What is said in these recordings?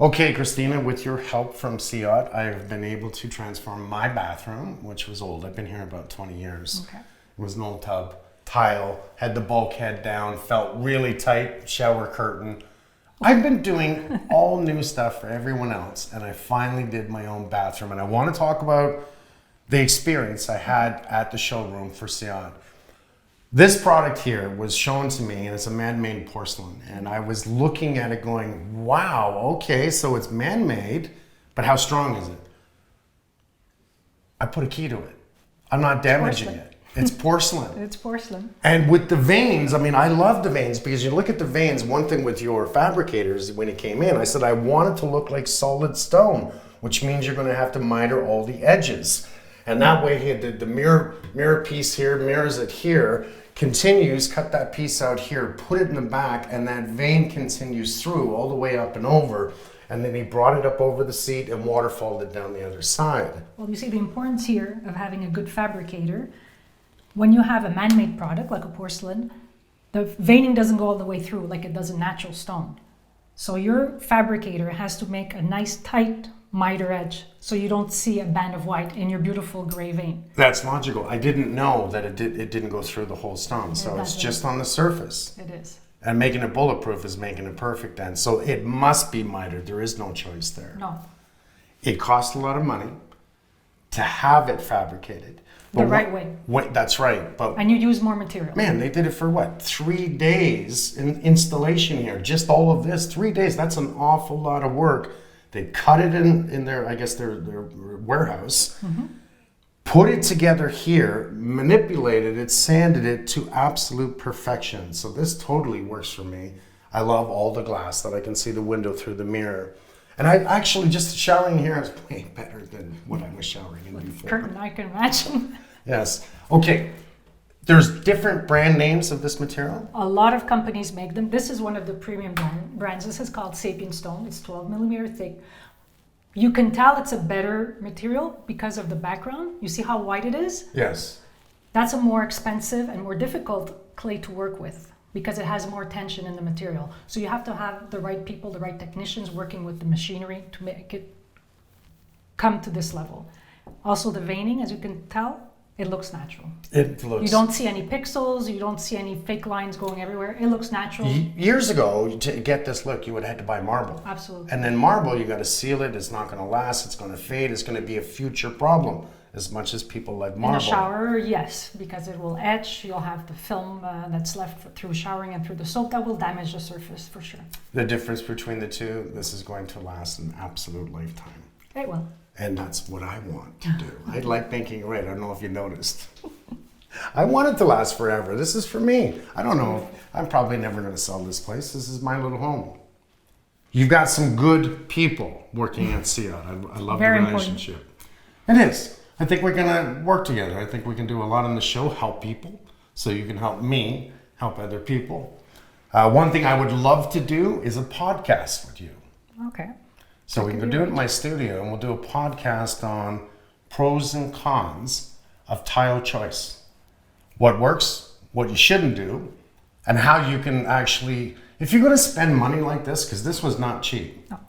Okay, Kristina, with your help from Ciot, I've been able to transform my bathroom, which was old. I've been here about 20 years. Okay. It was an old tub, tile, had the bulkhead down, felt really tight, shower curtain. I've been doing all new stuff for everyone else, and I finally did my own bathroom. And I want to talk about the experience I had at the showroom for Ciot. This product here was shown to me, and it's a man-made porcelain. And I was looking at it going, wow, okay, so it's man-made, but how strong is it? I put a key to it. I'm not damaging it. It's porcelain. It's porcelain. And with the veins, I mean, I love the veins because you look at the veins, one thing with your fabricators, when it came in, I said I want it to look like solid stone, which means you're going to have to miter all the edges. And that way, the mirror piece here mirrors it here, continues, cut that piece out here, put it in the back, and that vein continues through all the way up and over. And then he brought it up over the seat and waterfalled it down the other side. Well, you see the importance here of having a good fabricator. When you have a man-made product like a porcelain, the veining doesn't go all the way through like it does a natural stone. So your fabricator has to make a nice tight miter edge so you don't see a band of white in your beautiful gray vein. That's logical. I didn't know that it didn't go through the whole stone, so it's just on the surface. It is. And making it bulletproof is making it perfect then. So it must be mitered. There is no choice there. No. It costs a lot of money to have it fabricated. The right way. That's right. But and you use more material. man, they did it for what? 3 days in installation here. Just all of this, 3 days. That's an awful lot of work. They cut it in their, I guess, their warehouse, put it together here, manipulated it, sanded it to absolute perfection. So this totally works for me. I love all the glass that I can see the window through the mirror. And I actually, just showering here is way better than what I was showering in before. Curtain, I can imagine. Yes. Okay. There's different brand names of this material? A lot of companies make them. This is one of the premium brands. This is called SapienStone. It's 12 millimeter thick. You can tell it's a better material because of the background. You see how white it is? Yes. That's a more expensive and more difficult clay to work with because it has more tension in the material. So you have to have the right people, the right technicians working with the machinery to make it come to this level. Also the veining, as you can tell, it looks natural. It looks. You don't see any pixels. You don't see any fake lines going everywhere. It looks natural. Years ago, to get this look, you would have had to buy marble. Absolutely. And then marble, you got to seal it. It's not going to last. It's going to fade. It's going to be a future problem. As much as people like marble. In a shower, yes, because it will etch. You'll have the film that's left through showering and through the soap that will damage the surface for sure. The difference between the two, this is going to last an absolute lifetime. It will. And that's what I want to do. I like making it right. I don't know if you noticed. I want it to last forever. This is for me. I don't know. I'm probably never going to sell this place. This is my little home. You've got some good people working at Ciot. I love the relationship. It is. I think we're going to work together. I think we can do a lot on the show, help people. So you can help me, help other people. One thing I would love to do is a podcast with you. Okay. So we can do it in my studio, and we'll do a podcast on pros and cons of tile choice. What works, what you shouldn't do, and how you can actually, if you're going to spend money like this, because this was not cheap, No.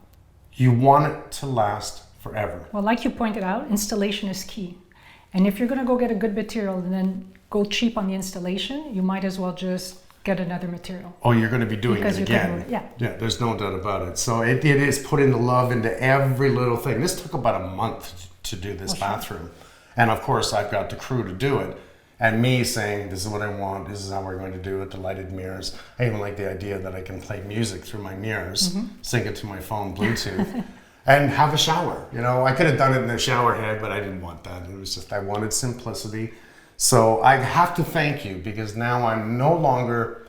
you want it to last forever. Well, like you pointed out, installation is key. And if you're going to go get a good material and then go cheap on the installation, you might as well just get another material. Oh, you're going to be doing because it again. Yeah, there's no doubt about it. So it is putting the love into every little thing. This took about a month to do this bathroom. And of course, I've got the crew to do it. And me saying, this is what I want, this is how we're going to do it, the lighted mirrors. I even like the idea that I can play music through my mirrors, sync it to my phone, Bluetooth, and have a shower. You know, I could have done it in the shower head, but I didn't want that. It was just, I wanted simplicity. So I have to thank you because now I'm no longer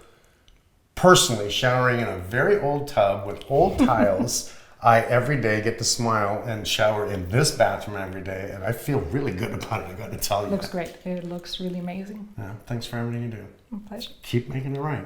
personally showering in a very old tub with old tiles. I every day get to smile and shower in this bathroom every day, and I feel really good about it, I got to tell you. It looks great. It looks really amazing. Yeah, thanks for everything you do. My pleasure. Keep making it right.